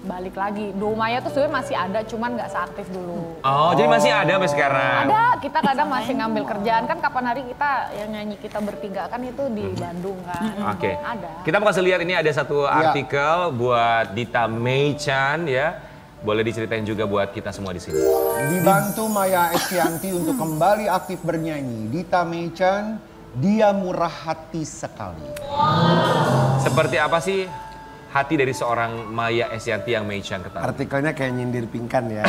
Balik lagi. Duo Maya tuh sebenarnya masih ada, cuman nggak seaktif dulu. Oh, jadi masih ada sampai sekarang? Ada, kita kadang masih ngambil kerjaan. Kan kapan hari kita, yang nyanyi kita bertiga kan itu di Bandung kan. Oke. Ada. Kita mau kasih lihat, ini ada satu artikel buat Dita Meichan ya. Boleh diceritain juga buat kita semua di sini. Dibantu Maya Estianty untuk kembali aktif bernyanyi, Dita Meichan, dia murah hati sekali. Seperti apa sih hati dari seorang Maya Estianty yang Meichan ketahui? Artikelnya kayak nyindir Pingkan ya.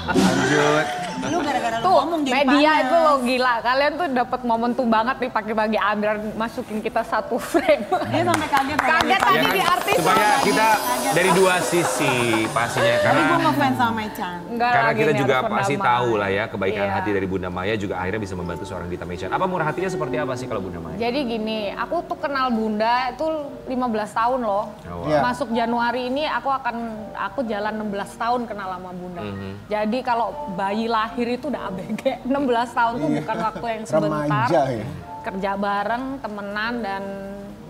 Lanjut. Lu gara-gara lu Tuh, ngomong jadi media panas. itu lo gila. Kalian tuh dapat momentum banget nih pagi-pagi Amir masukin kita satu frame. Dia sampai kaget. Kaget tadi di artis. Supaya kita dari dua sisi pastinya. Tapi Karena gue ngefans sama Meichan. karena kita juga pasti tahu tahu lah ya kebaikan Iya. hati dari Bunda Maya juga akhirnya bisa membantu seorang Dita Meichan. Apa murah hatinya seperti apa sih kalau Bunda Maya? Jadi gini, aku tuh kenal Bunda itu 15 tahun loh. Oh, wow. Masuk Januari ini aku jalan 16 tahun kenal sama Bunda. Jadi kalau bayi lahir itu udah ABG. 16 tahun tuh bukan waktu yang sebentar. Remaja ya. Kerja bareng, temenan, dan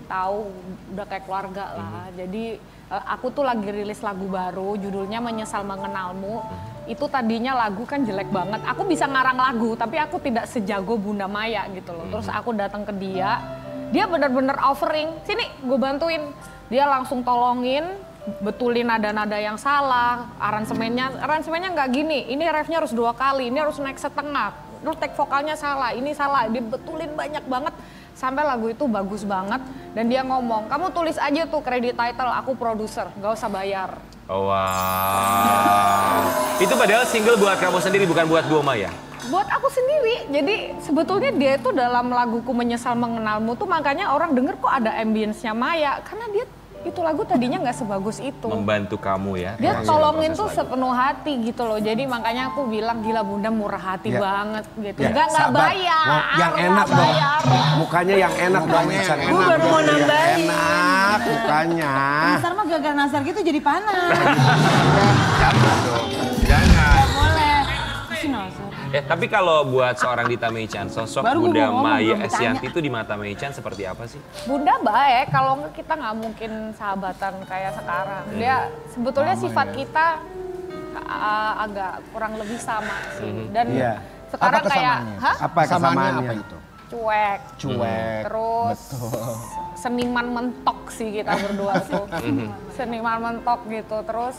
tahu udah kayak keluarga lah. Jadi aku tuh lagi rilis lagu baru, judulnya Menyesal Mengenalmu. Itu tadinya lagu kan jelek banget. Aku bisa ngarang lagu, tapi aku tidak sejago Bunda Maya gitu loh. Terus aku datang ke dia benar-benar offering, sini gue bantuin. Dia langsung tolongin, betulin nada-nada yang salah, aransemennya nggak gini, ini refnya harus 2 kali, ini harus naik setengah, lu take vokalnya salah, ini salah, dibetulin banyak banget. Sampai lagu itu bagus banget, dan dia ngomong, kamu tulis aja tuh kredit title, aku produser, gak usah bayar. Oh, wow. Itu padahal single buat kamu sendiri, bukan buat Duo Maya? Buat aku sendiri, jadi sebetulnya dia itu dalam laguku Menyesal Mengenalmu tuh makanya orang denger kok ada ambience-nya Maya, karena dia itu lagu tadinya nggak sebagus itu. Membantu kamu ya. Dia tolongin tuh sepenuh hati gitu loh. Jadi makanya aku bilang gila Bunda murah hati banget gitu. Nggak bayar. Nah, yang enak dong. Mukanya yang enak dong. Gue baru mau nambahin. Enak mukanya. Nasar mah gagal nasar gitu jadi panas. Jangan dong. Jangan. Boleh. Si nasar. Tapi kalau buat seorang Dita Meichan, sosok Baru Bunda gua ngomong, Maya belum Estianty itu di mata Meichan seperti apa sih? Bunda baik, kalau nggak kita nggak mungkin sahabatan kayak sekarang. Dia sebetulnya sifat kita agak kurang lebih sama sih. Dan sekarang apa kayak, Apa kesamaannya? Apa itu? Cuek. Terus Seniman mentok sih kita berdua tuh. Seniman mentok gitu. Terus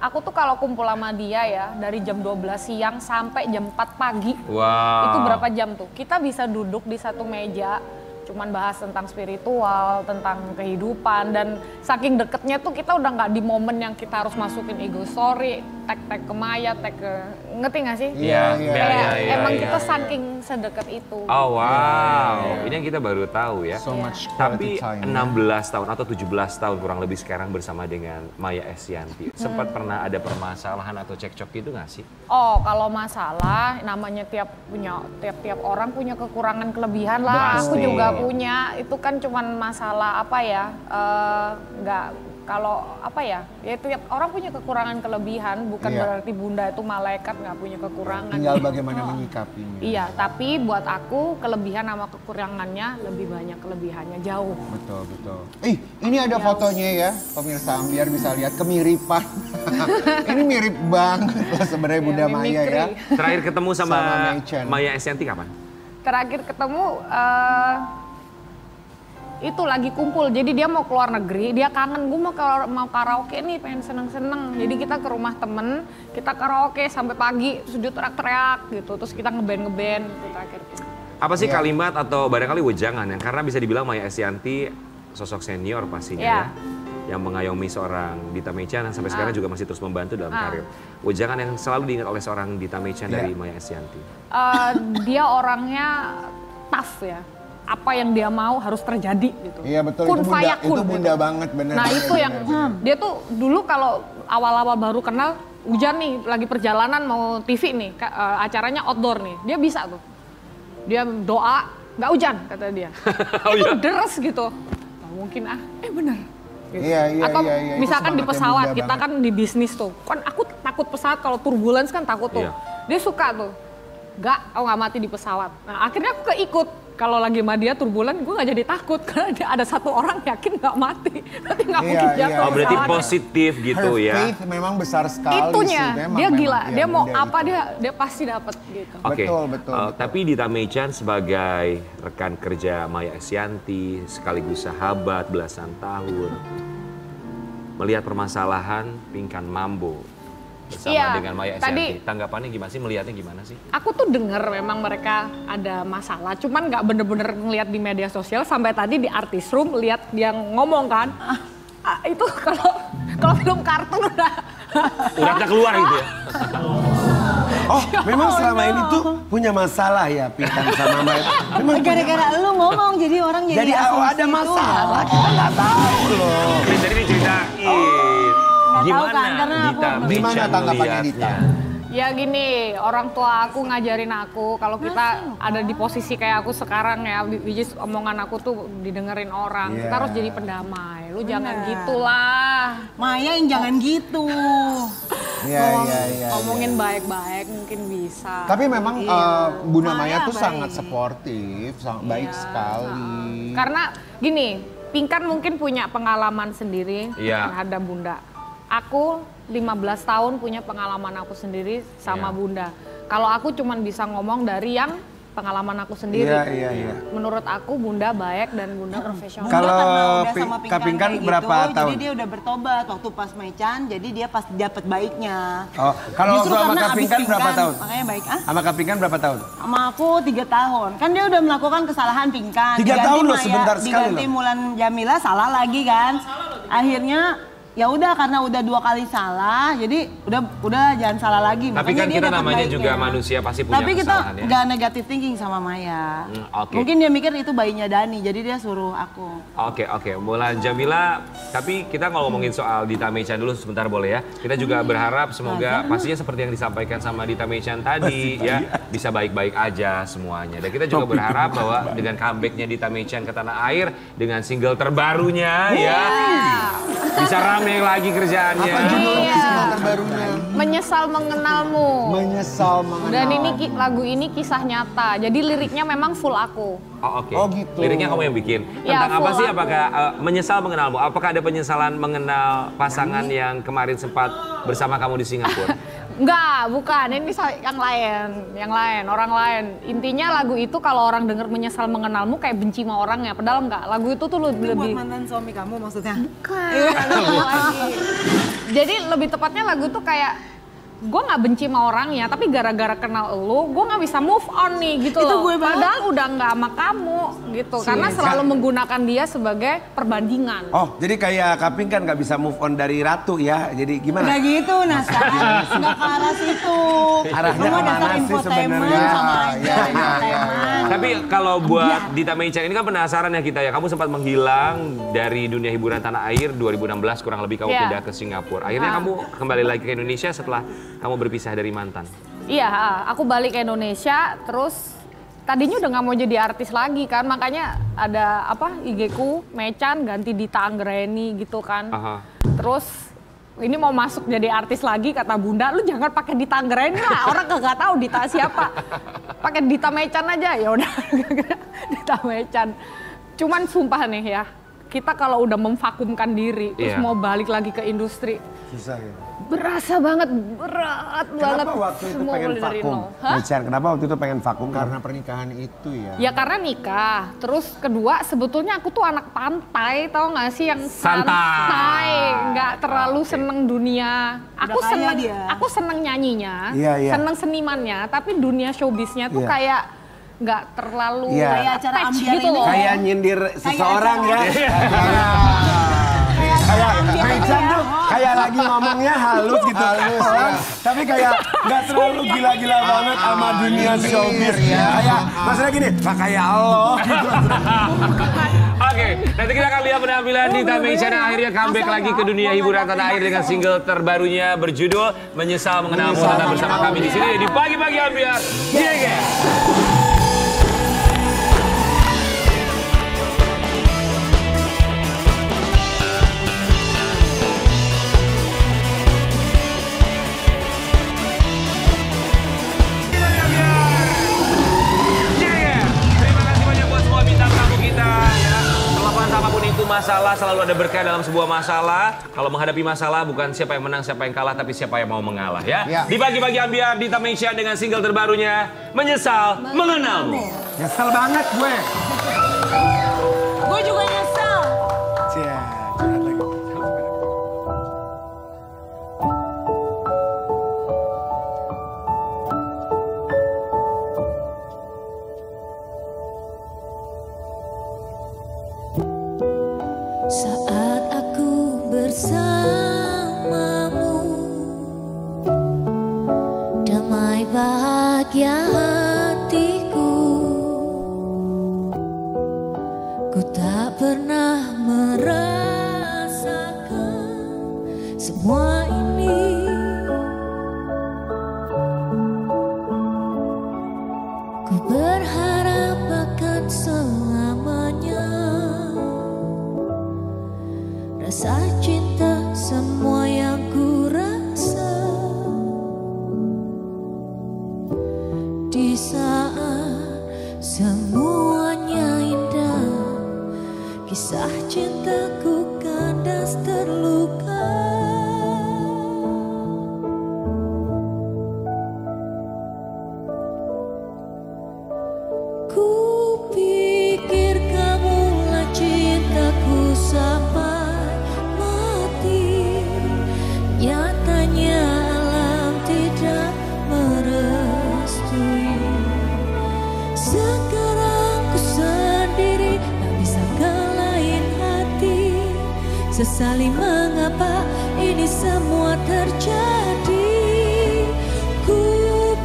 aku tuh kalau kumpul sama dia ya dari jam 12 siang sampai jam 4 pagi. Wow. Itu berapa jam tuh? Kita bisa duduk di satu meja, cuman bahas tentang spiritual, tentang kehidupan, dan saking deketnya tuh kita udah nggak di momen yang kita harus masukin ego story, tag ke Maya, tag ke, ngerti nggak sih? Iya. Emang kita saking sedekat itu. Oh wow, ini yang kita baru tahu ya. So much Tapi quality time. 16 tahun atau 17 tahun kurang lebih sekarang bersama dengan Maya Estianty. Sempat pernah ada permasalahan atau cekcok gitu nggak sih? Oh, kalau masalah namanya tiap orang punya kekurangan kelebihan lah. Aku juga punya. Itu kan cuman masalah apa ya? Nggak kalau apa ya tiap orang punya kekurangan kelebihan, bukan berarti Bunda itu malaikat nggak punya kekurangan. Tinggal bagaimana menyikapinya. Iya, tapi buat aku kelebihan sama kekurangannya lebih banyak kelebihannya jauh. Betul, betul. Ini ada fotonya ya, pemirsa biar bisa lihat kemiripan. Ini mirip banget loh sebenarnya Bunda Maya ya. Terakhir ketemu sama Maya Estianty kapan? Terakhir ketemu itu lagi kumpul, jadi dia mau keluar negeri, dia kangen, gue mau karaoke nih, pengen seneng-seneng. Jadi kita ke rumah temen, kita karaoke sampai pagi, terus dia teriak-teriak gitu, terus kita ngeband gitu terakhir. Apa sih kalimat atau barangkali wejangan yang karena bisa dibilang Maya Estianty sosok senior pastinya ya, yang mengayomi seorang Dita Meican yang sampai sekarang juga masih terus membantu dalam karir. Wejangan yang selalu diingat oleh seorang Dita Meican dari Maya Estianty. Dia orangnya tough ya. Apa yang dia mau harus terjadi gitu. Iya betul, itu bunda banget bener. Nah itu yang dia tuh dulu kalau awal-awal baru kenal, hujan nih lagi perjalanan mau TV nih, acaranya outdoor nih, dia bisa tuh. Dia doa, nggak hujan kata dia. Itu deres gitu. Nah, mungkin bener. Gitu. Iya. Atau misalkan di pesawat, kita kan di bisnis tuh, kan aku takut pesawat kalau turbulence kan takut tuh. Dia suka tuh, aku nggak mati di pesawat. Nah akhirnya aku keikut. Kalau lagi sama dia turbulen, gue gak jadi takut karena ada satu orang yakin gak mati, nanti gak mungkin jatuh. Oh berarti positif gitu ya? Faith memang besar sekali. Itunya, sih. dia gila, dia mau apa dia pasti dapat gitu. Oke, betul. Tapi Dita Meican sebagai rekan kerja Maya Estianty, sekaligus sahabat belasan tahun, melihat permasalahan Pinkan Mambo bersama dengan Maya Estianty. Tanggapannya gimana sih, melihatnya gimana sih? Aku tuh denger memang mereka ada masalah, cuman nggak bener-bener ngeliat di media sosial. Sampai tadi di artis room lihat dia ngomong kan, itu kalau film kartun udah keluar gitu ya. Oh, memang selama ini tuh punya masalah ya Pinkan sama Maya. Gara-gara lu ngomong jadi orang jadi ada masalah, kita nggak tahu loh. Jadi diceritain. Gimana tanggapannya Dita? Ya gini, orang tua aku ngajarin aku kalau kita ada di posisi kayak aku sekarang ya, which is omongan aku tuh didengerin orang, kita harus jadi pendamai. Lu jangan gitulah. Maya yang jangan gitu. Ngomongin baik-baik mungkin bisa. Tapi memang Bunda Maya tuh sangat suportif, sangat baik sekali. Karena gini, Pinkan mungkin punya pengalaman sendiri terhadap Bunda. Aku 15 tahun punya pengalaman aku sendiri sama Bunda. Kalau aku cuman bisa ngomong dari yang pengalaman aku sendiri. Menurut aku Bunda baik dan Bunda profesional. Kalau Kak Pinkan berapa tahun? Jadi dia udah bertobat waktu pas Meican, jadi dia pas dapat baiknya. Oh, kalau waktu sama Kak Pinkan berapa tahun? Makanya baik Sama Kak Pinkan berapa tahun? Sama aku 3 tahun. Kan dia udah melakukan kesalahan Pinkan. 3 tahun loh, sebentar sekali loh. Diganti Mulan Jamila salah lagi kan. Akhirnya ya udah karena udah 2 kali salah, jadi udah jangan salah lagi. Tapi kan kita namanya juga manusia pasti punya tapi kesalahan ya. Tapi kita gak negative thinking sama Maya. Mungkin dia mikir itu bayinya Dani, jadi dia suruh aku. Oke. Mulan Jamila, tapi kita ngomongin soal Dita Meican dulu sebentar boleh ya. Kita juga berharap semoga pastinya seperti yang disampaikan sama Dita Meican tadi ya, bisa baik-baik aja semuanya. Dan kita juga berharap bahwa dengan comebacknya Dita Meican ke tanah air dengan single terbarunya ya, bisa rame lagi kerjaannya. Apa judulnya single terbarunya? Menyesal mengenalmu. Menyesal mengenalmu. Dan ini lagu ini kisah nyata. Jadi liriknya memang full aku. Oh oke. Oh gitu. Liriknya kamu yang bikin. Tentang apa sih? Apakah menyesal mengenalmu? Apakah ada penyesalan mengenal pasangan yang kemarin sempat bersama kamu di Singapura? Enggak, bukan. Ini yang lain, orang lain. Intinya lagu itu kalau orang denger menyesal mengenalmu kayak benci sama orangnya. Padahal enggak. Lagu itu tuh lebih buat mantan suami kamu maksudnya? Bukan. Jadi lebih tepatnya lagu itu kayak gue nggak benci sama orangnya, tapi gara-gara kenal elu, gue nggak bisa move on nih gitu. Itu loh. gue banget. Padahal udah nggak sama kamu gitu, karena selalu menggunakan dia sebagai perbandingan. Oh, jadi kayak Kak Pinkan nggak bisa move on dari Ratu ya? Jadi gimana? Nggak gitu, Nasa. Nggak ke arah situ. Arahnya kemana sih sebenarnya? Tapi kalau buat Dita Meican ini kan penasaran ya kita ya. Kamu sempat menghilang dari dunia hiburan tanah air 2016 kurang lebih kamu pindah ke Singapura. Akhirnya kamu kembali lagi ke Indonesia setelah kamu berpisah dari mantan. Iya, aku balik ke Indonesia terus tadinya udah nggak mau jadi artis lagi kan, makanya ada IG-ku Meican ganti Dita Anggraeni gitu kan. Terus ini mau masuk jadi artis lagi, kata Bunda, lu jangan pakai Dita Anggraini lah, orang kagak tahu Dita siapa. Pakai Dita Mechan aja, ya udah. Dita Mechan. Cuman sumpah nih ya, kita kalau udah memvakumkan diri, terus mau balik lagi ke industri, susah ya. Berasa banget, berat banget. Kenapa waktu itu semua pengen mulai dari vakum? nol. Hah? Mechan, kenapa waktu itu pengen vakum? Karena pernikahan itu ya. Ya karena nikah. Terus kedua, sebetulnya aku tuh anak pantai, tau gak sih, yang santai, nggak terlalu seneng dunia. Aku seneng nyanyinya, seneng senimannya, tapi dunia showbiznya tuh kayak nggak terlalu kayak acara ambiar gitu loh. Kayak nyindir seseorang ya. Kayak Mechan tuh kayak lagi ngomongnya halus gitu. Tapi kayak nggak terlalu gila-gila banget sama dunia showbiz. Kayak maksudnya gini, kayak Allah gitu. Oke, nanti kita akan lihat penampilan Dita Mechan yang akhirnya comeback lagi ke dunia hiburan tanah air dengan single terbarunya berjudul Menyesal Mengenalmu. Tetap bersama kami di sini di Pagi-Pagi Ambiar. Masalah selalu ada berkah dalam sebuah masalah. Kalau menghadapi masalah bukan siapa yang menang, siapa yang kalah, tapi siapa yang mau mengalah ya. Di Pagi-Pagi Ambiar, Dita Mechan dengan single terbarunya Menyesal Mengenalmu. Nyesel banget gue. Gue juga nyesel. Saat aku bersamamu, damai bahagia hatiku. Ku tak pernah merasakan semua ini. Ku berharap akan selamanya. Rasa cinta semua yang ku rasa di saat semuanya indah, kisah cintaku kandas terluka. Ku pikir kamulah cintaku sampai nyatanya alam tidak merestui. Sekarang ku sendiri tak bisa kalahin hati. Sesali mengapa ini semua terjadi. Ku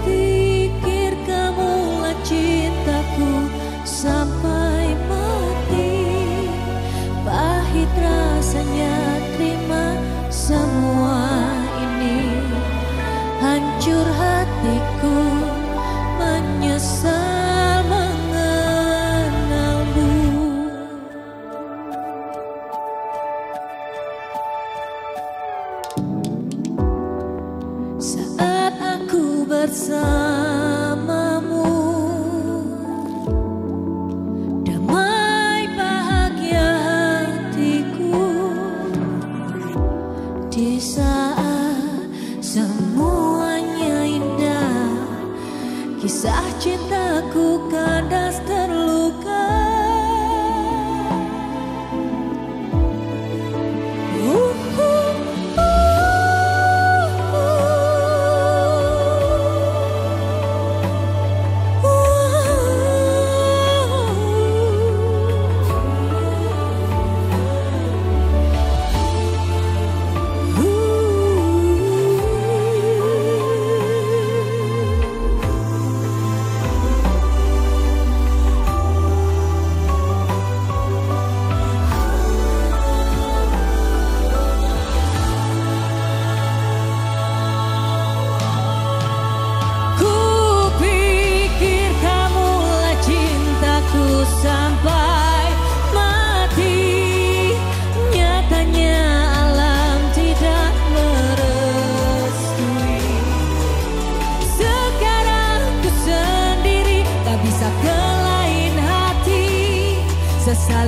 pikir kamulah cintaku sampai mati. Pahit rasanya terima semua ini, hancur hatiku, menyesal mengenalmu. Saat aku bersamamu, damai bahagia hatiku. Di saat semuanya indah, kisah cintaku kandas terluka. saling